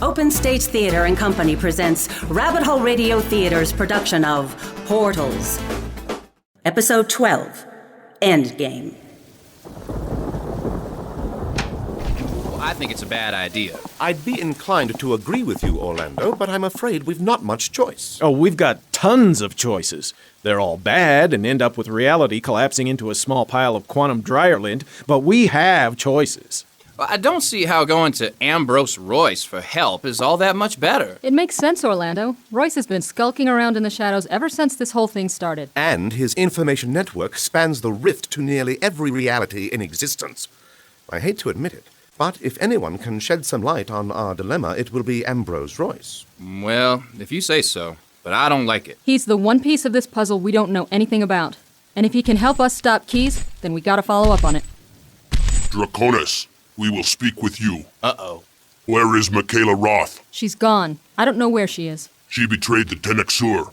Open Stage Theater and Company presents Rabbit Hole Radio Theater's production of Portals. Episode 12, Endgame. I think it's a bad idea. I'd be inclined to agree with you, Orlando, but I'm afraid we've not much choice. Oh, we've got tons of choices. They're all bad and end up with reality collapsing into a small pile of quantum dryerland, but we have choices. Well, I don't see how going to Ambrose Royce for help is all that much better. It makes sense, Orlando. Royce has been skulking around in the shadows ever since this whole thing started. And his information network spans the rift to nearly every reality in existence. I hate to admit it, but if anyone can shed some light on our dilemma, it will be Ambrose Royce. Well, if you say so, but I don't like it. He's the one piece of this puzzle we don't know anything about. And if he can help us stop Keys, then we gotta follow up on it. Draconis, we will speak with you. Uh-oh. Where is Michaela Roth? She's gone. I don't know where she is. She betrayed the Tenexur.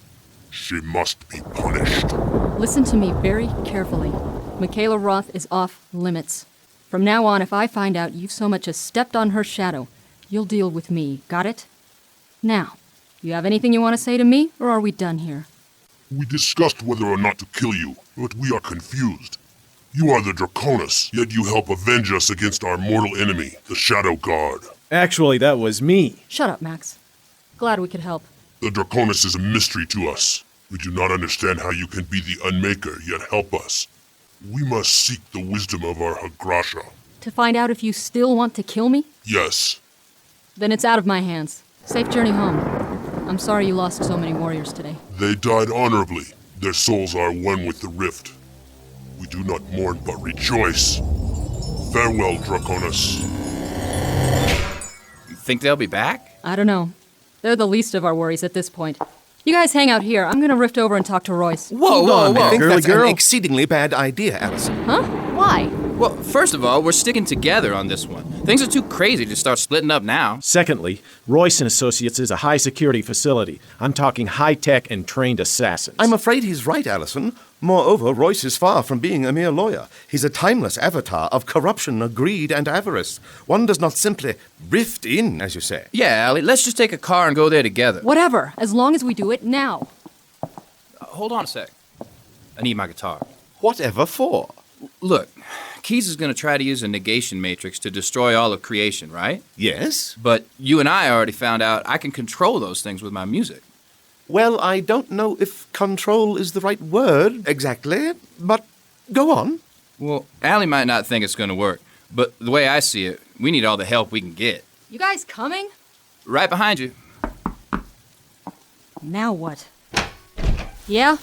She must be punished. Listen to me very carefully. Michaela Roth is off limits. From now on, if I find out you've so much as stepped on her shadow, you'll deal with me. Got it? Now, you have anything you want to say to me, or are we done here? We discussed whether or not to kill you, but we are confused. You are the Draconis, yet you help avenge us against our mortal enemy, the Shadow Guard. Actually, that was me. Shut up, Max. Glad we could help. The Draconis is a mystery to us. We do not understand how you can be the Unmaker, yet help us. We must seek the wisdom of our Hagrasha. To find out if you still want to kill me? Yes. Then it's out of my hands. Safe journey home. I'm sorry you lost so many warriors today. They died honorably. Their souls are one with the rift. We do not mourn but rejoice. Farewell, Draconis. You think they'll be back? I don't know. They're the least of our worries at this point. You guys hang out here. I'm gonna rift over and talk to Royce. Whoa. I think girly that's girl. an exceedingly bad idea, Allison. Huh? Why? Well, first of all, we're sticking together on this one. Things are too crazy to start splitting up now. Secondly, Royce & Associates is a high-security facility. I'm talking high-tech and trained assassins. I'm afraid he's right, Allison. Moreover, Royce is far from being a mere lawyer. He's a timeless avatar of corruption, greed, and avarice. One does not simply rift in, as you say. Yeah, Allie, let's just take a car and go there together. Whatever, as long as we do it now. Hold on a sec. I need my guitar. Whatever for? Look, Keys is going to try to use a negation matrix to destroy all of creation, right? Yes? But you and I already found out I can control those things with my music. Well, I don't know if control is the right word exactly, but go on. Well, Allie might not think it's going to work, but the way I see it, we need all the help we can get. You guys coming? Right behind you. Now what? Yeah?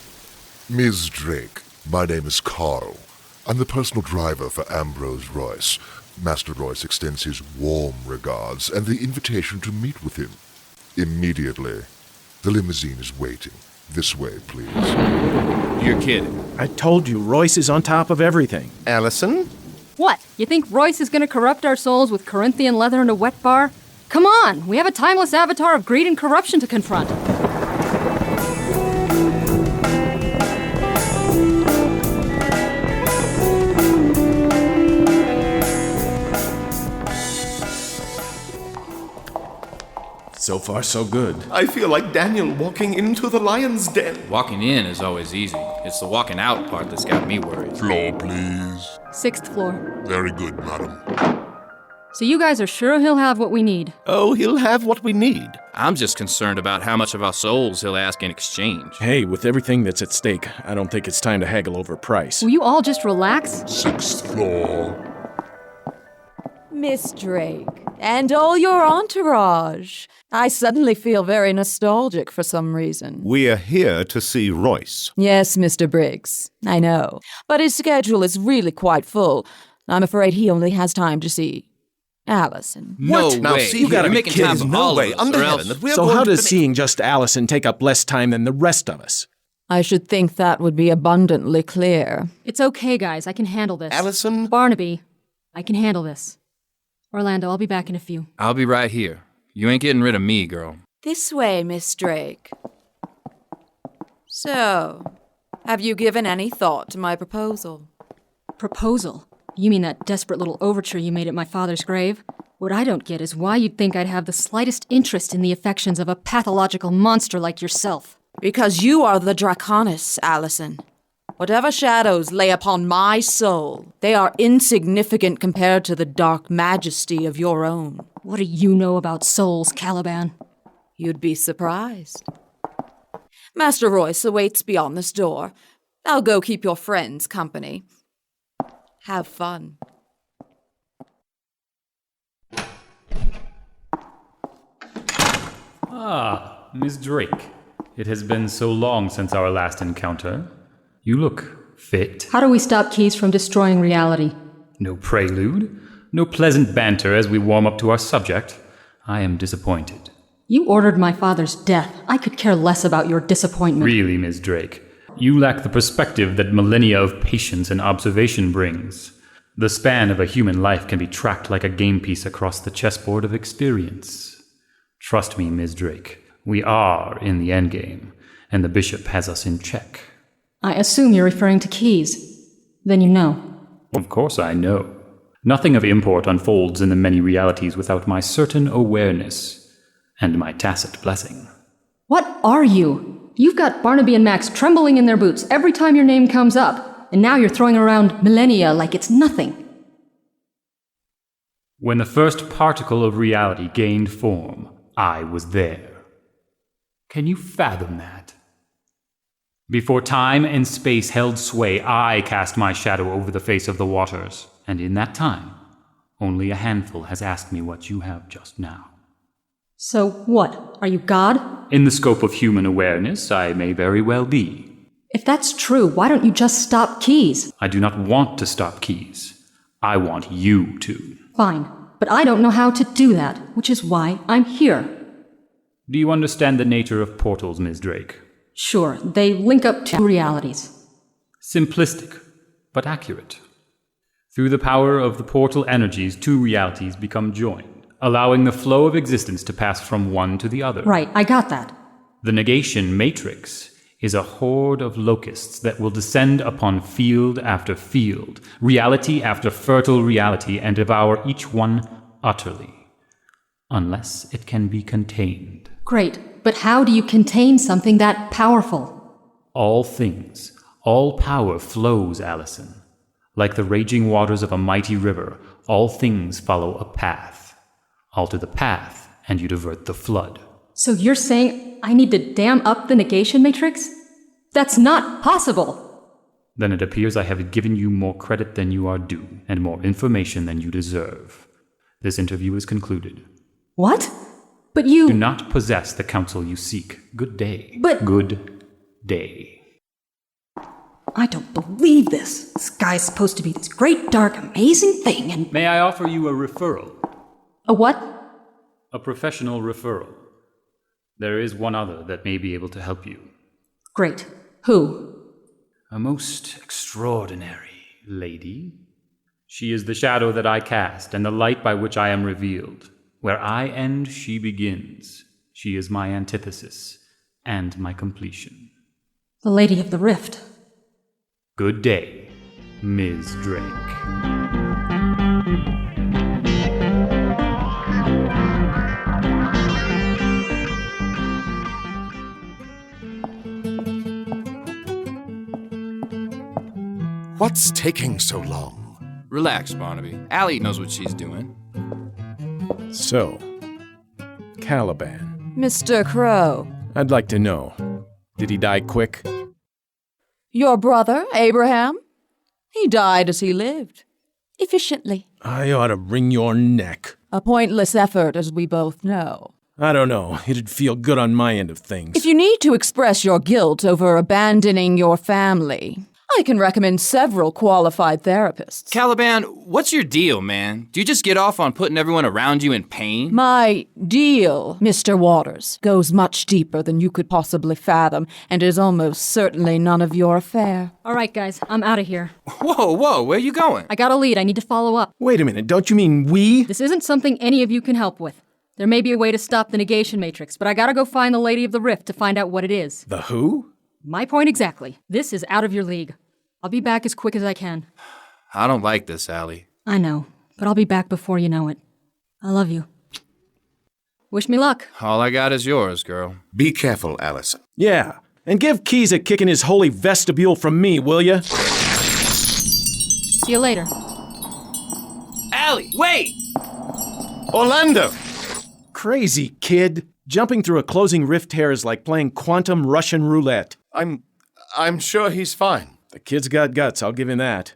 Ms. Drake, my name is Carl. I'm the personal driver for Ambrose Royce. Master Royce extends his warm regards and the invitation to meet with him. Immediately. The limousine is waiting. This way, please. You're kidding. I told you, Royce is on top of everything. Allison? What? You think Royce is gonna corrupt our souls with Corinthian leather and a wet bar? Come on! We have a timeless avatar of greed and corruption to confront. So far, so good. I feel like Daniel walking into the lion's den. Walking in is always easy. It's the walking out part that's got me worried. Floor, please. 6th floor. Very good, madam. So you guys are sure he'll have what we need? Oh, he'll have what we need. I'm just concerned about how much of our souls he'll ask in exchange. Hey, with everything that's at stake, I don't think it's time to haggle over price. Will you all just relax? 6th floor. Miss Drake, and all your entourage. I suddenly feel very nostalgic for some reason. We're here to see Royce. Yes, Mr. Briggs, I know. But his schedule is really quite full. I'm afraid he only has time to see Allison. No What? Now, way. see You here, gotta you're make making time kids for no all way of us, under or heaven else... that we're So going how to does be- seeing just Allison take up less time than the rest of us? I should think that would be abundantly clear. It's okay, guys. I can handle this. Allison? Barnaby, I can handle this. Orlando, I'll be back in a few. I'll be right here. You ain't getting rid of me, girl. This way, Miss Drake. So, have you given any thought to my proposal? Proposal? You mean that desperate little overture you made at my father's grave? What I don't get is why you'd think I'd have the slightest interest in the affections of a pathological monster like yourself. Because you are the draconis, Allison. Whatever shadows lay upon my soul, they are insignificant compared to the dark majesty of your own. What do you know about souls, Caliban? You'd be surprised. Master Royce awaits beyond this door. I'll go keep your friends company. Have fun. Ah, Miss Drake. It has been so long since our last encounter. You look fit. How do we stop Keys from destroying reality? No prelude, no pleasant banter as we warm up to our subject. I am disappointed. You ordered my father's death. I could care less about your disappointment. Really, Miss Drake, you lack the perspective that millennia of patience and observation brings. The span of a human life can be tracked like a game piece across the chessboard of experience. Trust me, Miss Drake, we are in the endgame, and the bishop has us in check. I assume you're referring to Keys. Then you know. Of course I know. Nothing of import unfolds in the many realities without my certain awareness and my tacit blessing. What are you? You've got Barnaby and Max trembling in their boots every time your name comes up, and now you're throwing around millennia like it's nothing. When the first particle of reality gained form, I was there. Can you fathom that? Before time and space held sway, I cast my shadow over the face of the waters, and in that time, only a handful has asked me what you have just now. So what? Are you God? In the scope of human awareness, I may very well be. If that's true, why don't you just stop Keys? I do not want to stop Keys. I want you to. Fine, but I don't know how to do that, which is why I'm here. Do you understand the nature of portals, Ms. Drake? Sure, they link up two realities. Simplistic, but accurate. Through the power of the portal energies, two realities become joined, allowing the flow of existence to pass from one to the other. Right, I got that. The negation matrix is a horde of locusts that will descend upon field after field, reality after fertile reality, and devour each one utterly, unless it can be contained. Great, but how do you contain something that powerful? All things, all power flows, Allison. Like the raging waters of a mighty river, all things follow a path. Alter the path, and you divert the flood. So you're saying I need to dam up the negation matrix? That's not possible! Then it appears I have given you more credit than you are due, and more information than you deserve. This interview is concluded. What? But you... Do not possess the counsel you seek. Good day. But... Good day. I don't believe this. This guy's supposed to be this great, dark, amazing thing, and... May I offer you a referral? A what? A professional referral. There is one other that may be able to help you. Great. Who? A most extraordinary lady. She is the shadow that I cast, and the light by which I am revealed. Where I end, she begins. She is my antithesis, and my completion. The Lady of the Rift. Good day, Ms. Drake. What's taking so long? Relax, Barnaby. Allie knows what she's doing. So, Caliban. Mr. Crow, I'd like to know, did he die quick? your brother, Abraham? He died as he lived. Efficiently. I ought to wring your neck. A pointless effort, as we both know. I don't know. It'd feel good on my end of things. If you need to express your guilt over abandoning your family, I can recommend several qualified therapists. Caliban, what's your deal, man? Do you just get off on putting everyone around you in pain? My deal, Mr. Waters, goes much deeper than you could possibly fathom and is almost certainly none of your affair. All right, guys, I'm out of here. Whoa, where are you going? I got a lead. I need to follow up. Wait a minute, don't you mean we? This isn't something any of you can help with. There may be a way to stop the negation matrix, but I gotta go find the Lady of the Rift to find out what it is. The who? My point exactly. This is out of your league. I'll be back as quick as I can. I don't like this, Allie. I know, but I'll be back before you know it. I love you. Wish me luck. All I got is yours, girl. Be careful, Allison. Yeah, and give Keys a kick in his holy vestibule from me, will ya? See you later. Allie, wait! Orlando! Crazy kid. Jumping through a closing rift hair is like playing quantum Russian roulette. I'm sure he's fine. The kid's got guts, I'll give him that.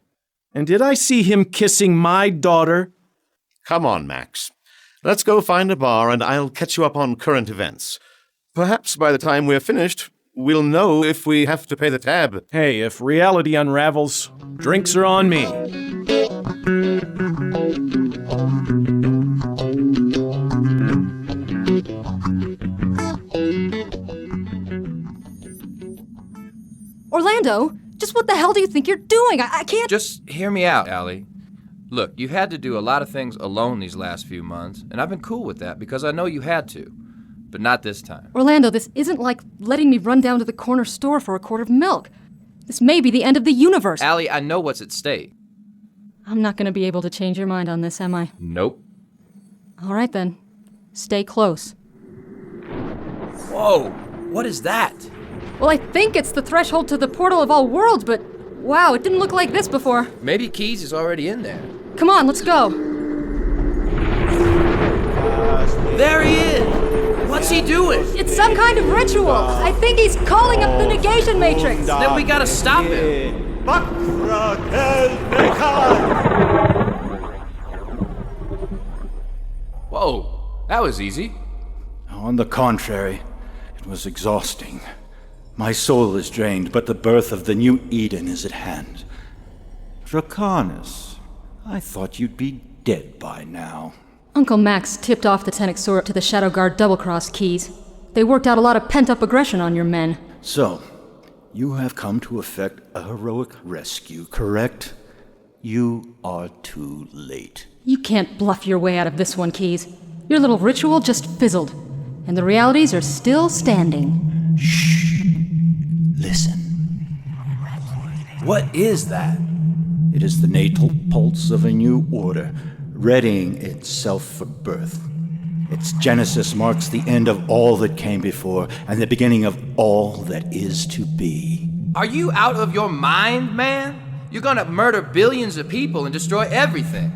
And did I see him kissing my daughter? Come on, Max. Let's go find a bar and I'll catch you up on current events. Perhaps by the time we're finished, we'll know if we have to pay the tab. Hey, if reality unravels, drinks are on me. Orlando, just what the hell do you think you're doing? I can't... Just hear me out, Allie. Look, you've had to do a lot of things alone these last few months, and I've been cool with that because I know you had to. But not this time. Orlando, this isn't like letting me run down to the corner store for a quart of milk. This may be the end of the universe. Allie, I know what's at stake. I'm not going to be able to change your mind on this, am I? Nope. All right, then. Stay close. Whoa, what is that? Well, I think it's the threshold to the portal of all worlds, but wow, it didn't look like this before. Maybe Keys is already in there. Come on, let's go. There he is! What's he doing? It's some kind of ritual. I think he's calling up the negation matrix. Then we gotta stop him. Whoa, that was easy. On the contrary, it was exhausting. My soul is drained, but the birth of the new Eden is at hand. Draconis, I thought you'd be dead by now. Uncle Max tipped off the Tenexor to the Shadow Guard double-cross Keys. They worked out a lot of pent-up aggression on your men. So, you have come to effect a heroic rescue, correct? You are too late. You can't bluff your way out of this one, Keys. Your little ritual just fizzled, and the realities are still standing. Shh. Listen. What is that? It is the natal pulse of a new order, readying itself for birth. Its genesis marks the end of all that came before, and the beginning of all that is to be. Are you out of your mind, man? You're gonna murder billions of people and destroy everything.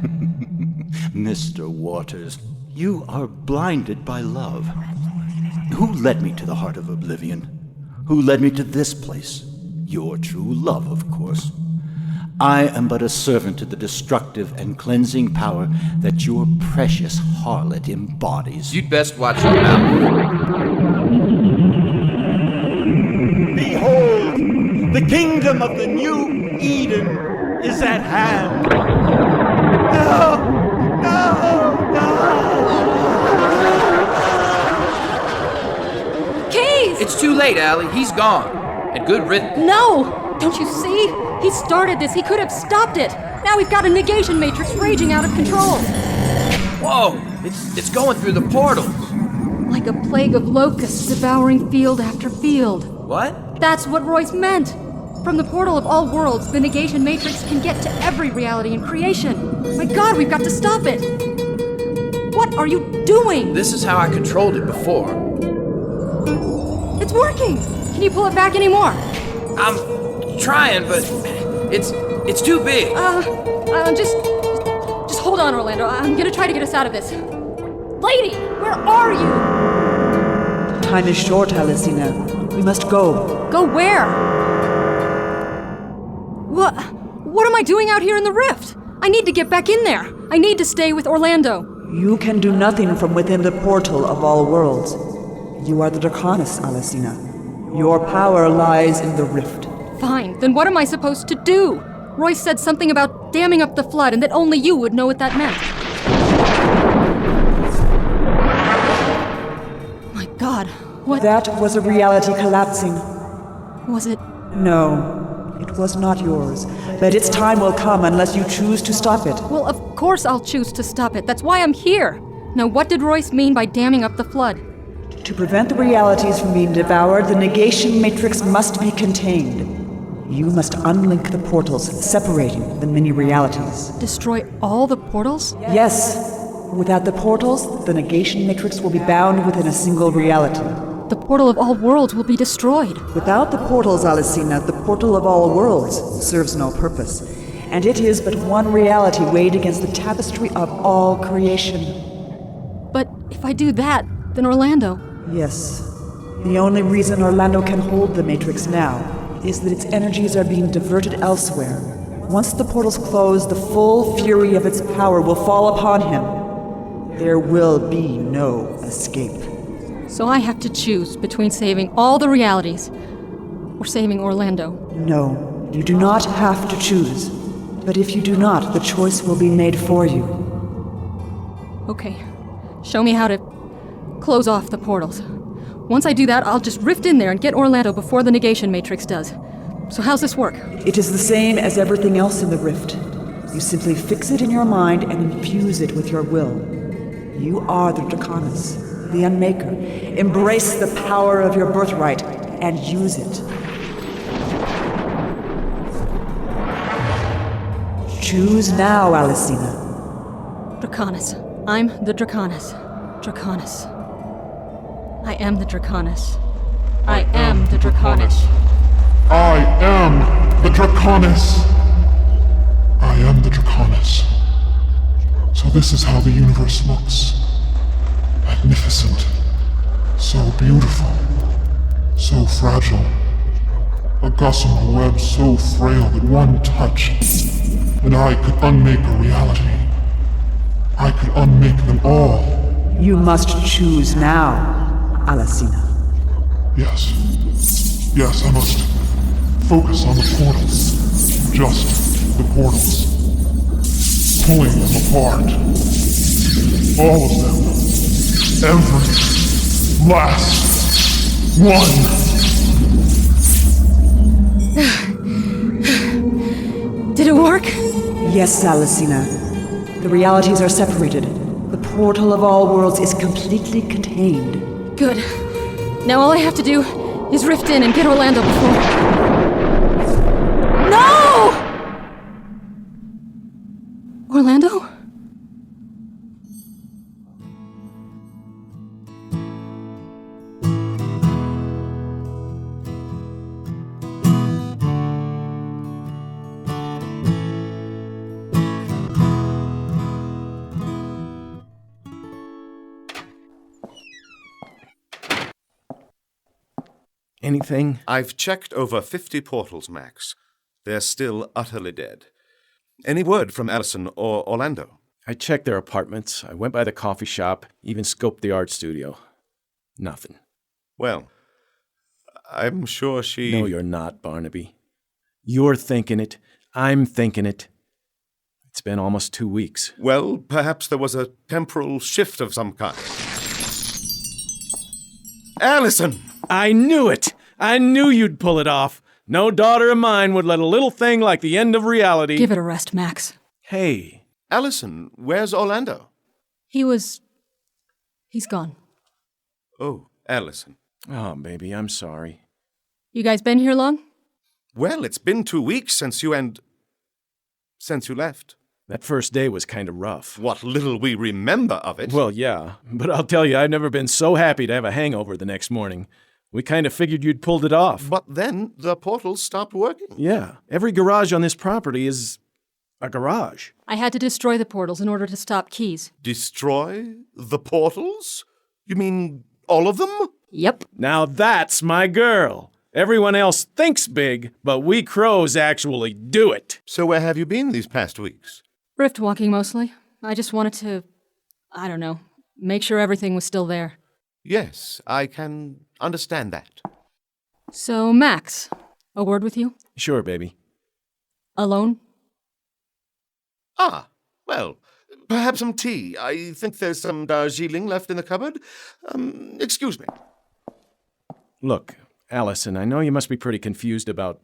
Mr. Waters, you are blinded by love. Who led me to the heart of oblivion? Who led me to this place? Your true love, of course. I am but a servant to the destructive and cleansing power that your precious harlot embodies. You'd best watch your mouth. Behold, the kingdom of the new Eden is at hand. No! No! No! Keys! It's too late, Allie. He's gone. And good riddance. No! Don't you see? He started this. He could have stopped it. Now we've got a negation matrix raging out of control. Whoa! It's going through the portals. Like a plague of locusts devouring field after field. What? That's what Royce meant. From the portal of all worlds, the negation matrix can get to every reality in creation. My God, we've got to stop it. What are you doing? This is how I controlled it before. It's working. Can you pull it back anymore? I'm trying, but it's too big. Just hold on, Orlando. I'm gonna try to get us out of this. Lady, where are you? Time is short, Alicina. We must go. Go where? What am I doing out here in the rift? I need to get back in there. I need to stay with Orlando. You can do nothing from within the portal of all worlds. You are the draconis, Alicina. Your power lies in the rift. Fine, then what am I supposed to do? Royce said something about damming up the flood and that only you would know what that meant. My God, what? That was a reality collapsing. Was it? No, it was not yours. But its time will come unless you choose to stop it. Well, of course I'll choose to stop it. That's why I'm here. Now, what did Royce mean by damming up the flood? To prevent the realities from being devoured, the negation matrix must be contained. You must unlink the portals, separating the many realities. Destroy all the portals? Yes. Without the portals, the negation matrix will be bound within a single reality. The portal of all worlds will be destroyed. Without the portals, Alicina, the portal of all worlds serves no purpose, and it is but one reality weighed against the tapestry of all creation. But if I do that, then Orlando... Yes. The only reason Orlando can hold the Matrix now is that its energies are being diverted elsewhere. Once the portals close, the full fury of its power will fall upon him. There will be no escape. So I have to choose between saving all the realities or saving Orlando. No, you do not have to choose. But if you do not, the choice will be made for you. Okay. Show me how to close off the portals. Once I do that, I'll just rift in there and get Orlando before the negation matrix does. So how's this work? It is the same as everything else in the rift. You simply fix it in your mind and infuse it with your will. You are the Draconis, the Unmaker. Embrace the power of your birthright and use it. Choose now, Alicina. Draconis. I'm the Draconis. Draconis. I am the Draconis. I am the Draconis. I am the Draconis. I am the Draconis. So this is how the universe looks. Magnificent. So beautiful. So fragile. A gossamer web so frail that one touch, and I could unmake a reality. I could unmake them all. You must choose now, Alicina. Yes. Yes, I must focus on the portals. Just the portals. Pulling them apart. All of them. Every last one. Did it work? Yes, Alicina. The realities are separated. The portal of all worlds is completely contained. Good. Now all I have to do is rift in and get Orlando before... No! Orlando? Anything? I've checked over 50 portals, Max. They're still utterly dead. Any word from Allison or Orlando? I checked their apartments. I went by the coffee shop, even scoped the art studio. Nothing. Well, I'm sure she... No, you're not, Barnaby. You're thinking it. I'm thinking it. It's been almost 2 weeks. Well, perhaps there was a temporal shift of some kind. Allison! I knew it! I knew you'd pull it off. No daughter of mine would let a little thing like the end of reality... Give it a rest, Max. Hey. Allison, where's Orlando? He's gone. Oh, Allison. Oh, baby, I'm sorry. You guys been here long? Well, it's been 2 weeks since you left. That first day was kind of rough. What little we remember of it. Well, yeah, but I'll tell you, I've never been so happy to have a hangover the next morning. We kind of figured you'd pulled it off. But then the portals stopped working. Yeah, every garage on this property is a garage. I had to destroy the portals in order to stop Keys. Destroy the portals? You mean all of them? Yep. Now that's my girl. Everyone else thinks big, but we crows actually do it. So where have you been these past weeks? Rift walking mostly. I just wanted to, I don't know, make sure everything was still there. Yes, I can understand that. So, Max, a word with you? Sure, baby. Alone? Ah, well, perhaps some tea. I think there's some Darjeeling left in the cupboard. Excuse me. Look, Allison, I know you must be pretty confused about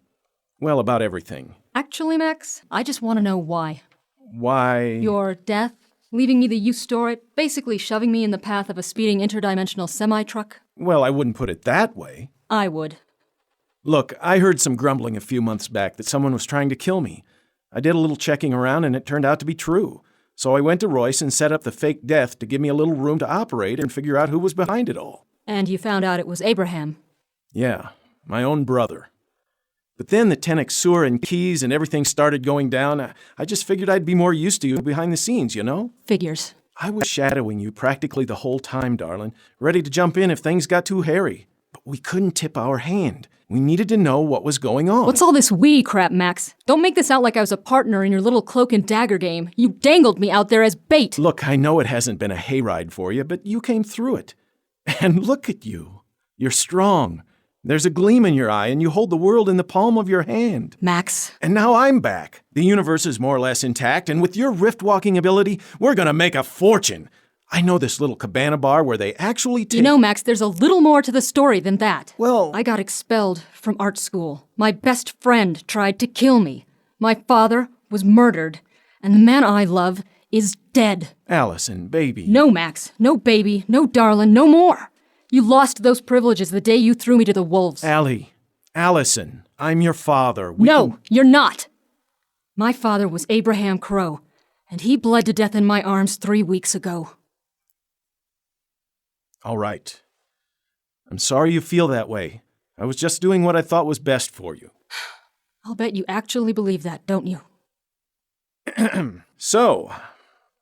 everything. Actually, Max, I just want to know why. Why? Your death, leaving me the Eustorit, basically shoving me in the path of a speeding interdimensional semi-truck. Well, I wouldn't put it that way. I would. Look, I heard some grumbling a few months back that someone was trying to kill me. I did a little checking around and it turned out to be true. So I went to Royce and set up the fake death to give me a little room to operate and figure out who was behind it all. And you found out it was Abraham. Yeah, my own brother. But then the Tenex sewer and keys and everything started going down. I just figured I'd be more used to you behind the scenes, you know? Figures. I was shadowing you practically the whole time, darling, ready to jump in if things got too hairy. But we couldn't tip our hand. We needed to know what was going on. What's all this we crap, Max? Don't make this out like I was a partner in your little cloak and dagger game. You dangled me out there as bait. Look, I know it hasn't been a hayride for you, but you came through it. And look at you. You're strong. There's a gleam in your eye, and you hold the world in the palm of your hand. Max. And now I'm back. The universe is more or less intact, and with your rift-walking ability, we're gonna make a fortune. I know this little cabana bar where they actually take... You know, Max, there's a little more to the story than that. Well... I got expelled from art school. My best friend tried to kill me. My father was murdered. And the man I love is dead. Allison, baby. No, Max. No baby. No darling. No more. You lost those privileges the day you threw me to the wolves. Allie. Allison. I'm your father. You're not. My father was Abraham Crow, and he bled to death in my arms 3 weeks ago. All right. I'm sorry you feel that way. I was just doing what I thought was best for you. I'll bet you actually believe that, don't you? So,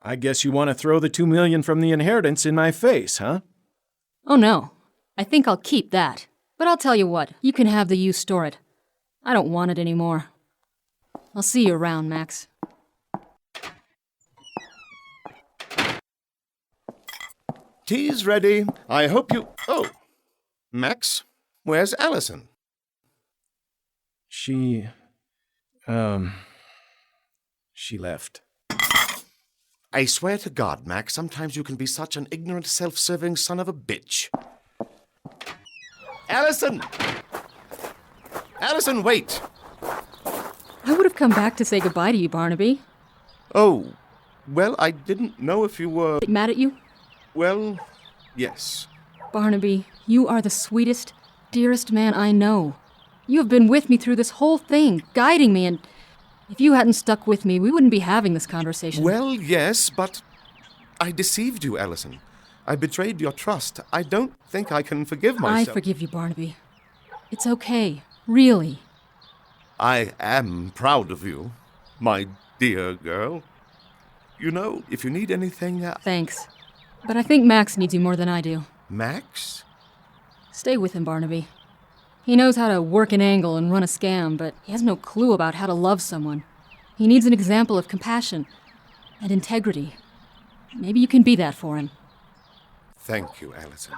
I guess you want to throw the $2 million from the inheritance in my face, huh? Oh no. I think I'll keep that. But I'll tell you what, you can have the use store it. I don't want it anymore. I'll see you around, Max. Tea's ready. I hope you... Oh, Max, where's Allison? She left. I swear to God, Max, sometimes you can be such an ignorant, self-serving son of a bitch. Allison! Allison, wait! I would have come back to say goodbye to you, Barnaby. Oh, well, I didn't know if you were... Mad at you? Well, yes. Barnaby, you are the sweetest, dearest man I know. You have been with me through this whole thing, guiding me, and if you hadn't stuck with me, we wouldn't be having this conversation. Well, yes, but I deceived you, Allison. I betrayed your trust. I don't think I can forgive myself. I forgive you, Barnaby. It's okay, really. I am proud of you, my dear girl. You know, if you need anything... Thanks. But I think Max needs you more than I do. Max? Stay with him, Barnaby. He knows how to work an angle and run a scam, but he has no clue about how to love someone. He needs an example of compassion and integrity. Maybe you can be that for him. Thank you, Allison.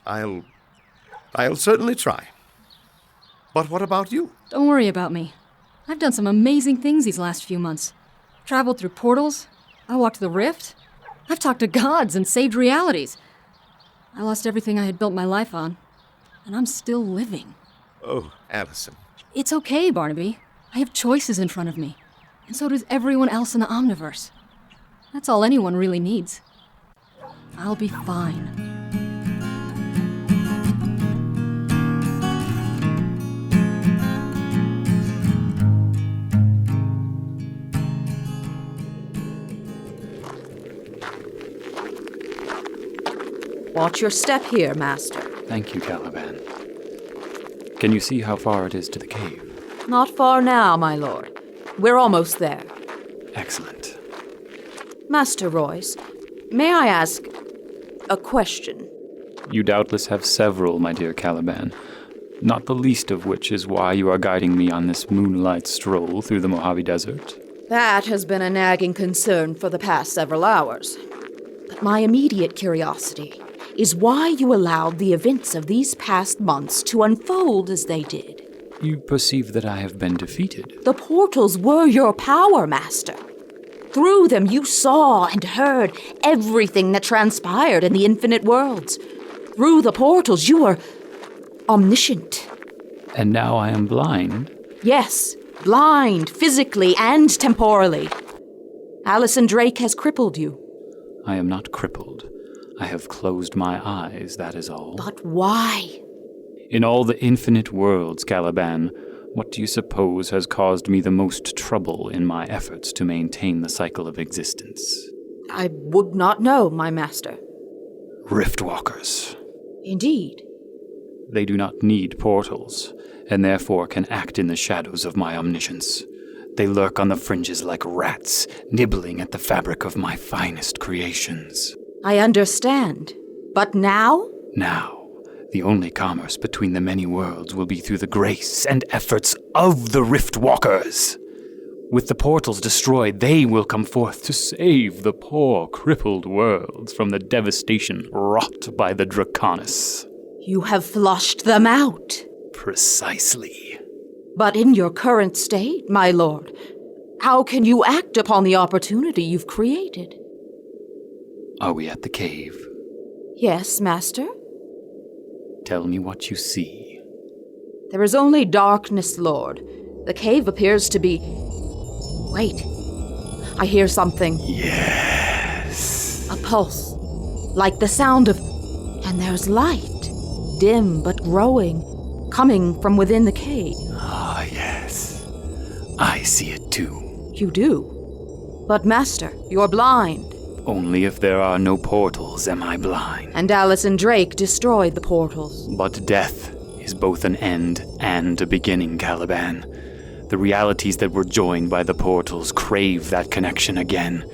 I'll certainly try. But what about you? Don't worry about me. I've done some amazing things these last few months. Traveled through portals. I walked the rift. I've talked to gods and saved realities. I lost everything I had built my life on, and I'm still living. Oh, Allison. It's okay, Barnaby. I have choices in front of me, and so does everyone else in the Omniverse. That's all anyone really needs. I'll be fine. Watch your step here, Master. Thank you, Caliban. Can you see how far it is to the cave? Not far now, my lord. We're almost there. Excellent. Master Royce, may I ask a question? You doubtless have several, my dear Caliban, not the least of which is why you are guiding me on this moonlight stroll through the Mojave Desert. That has been a nagging concern for the past several hours. But my immediate curiosity is why you allowed the events of these past months to unfold as they did. You perceive that I have been defeated. The portals were your power, Master. Through them you saw and heard everything that transpired in the infinite worlds. Through the portals you were omniscient. And now I am blind? Yes, blind, physically and temporally. Allison Drake has crippled you. I am not crippled. I have closed my eyes, that is all. But why? In all the infinite worlds, Caliban, what do you suppose has caused me the most trouble in my efforts to maintain the cycle of existence? I would not know, my master. Riftwalkers. Indeed. They do not need portals, and therefore can act in the shadows of my omniscience. They lurk on the fringes like rats, nibbling at the fabric of my finest creations. I understand. But now? Now, the only commerce between the many worlds will be through the grace and efforts of the Riftwalkers. With the portals destroyed, they will come forth to save the poor, crippled worlds from the devastation wrought by the draconis. You have flushed them out. Precisely. But in your current state, my lord, how can you act upon the opportunity you've created? Are we at the cave? Yes, master. Tell me what you see. There is only darkness, lord. The cave appears to be... Wait. I hear something. Yes. A pulse. Like the sound of... And there's light. Dim but growing. Coming from within the cave. Ah, yes. I see it too. You do? But master, you're blind. Only if there are no portals am I blind. And Allison Drake destroyed the portals. But death is both an end and a beginning, Caliban. The realities that were joined by the portals crave that connection again.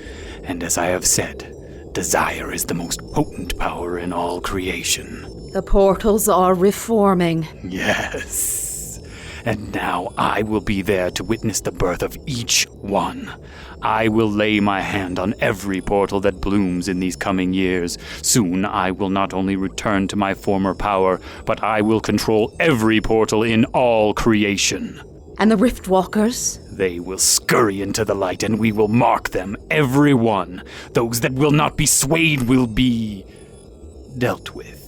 And as I have said, desire is the most potent power in all creation. The portals are reforming. Yes. And now I will be there to witness the birth of each one. I will lay my hand on every portal that blooms in these coming years. Soon I will not only return to my former power, but I will control every portal in all creation. And the Riftwalkers? They will scurry into the light, and we will mark them, every one. Those that will not be swayed will be dealt with.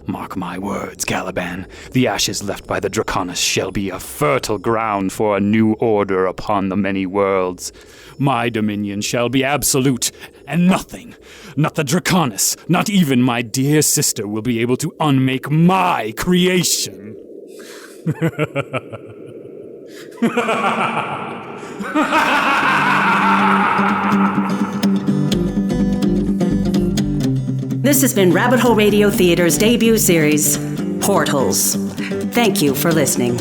Mark my words, Caliban. The ashes left by the draconis shall be a fertile ground for a new order upon the many worlds. My dominion shall be absolute, and nothing, not the draconis, not even my dear sister, will be able to unmake my creation. This has been Rabbit Hole Radio Theater's debut series, Portals. Thank you for listening.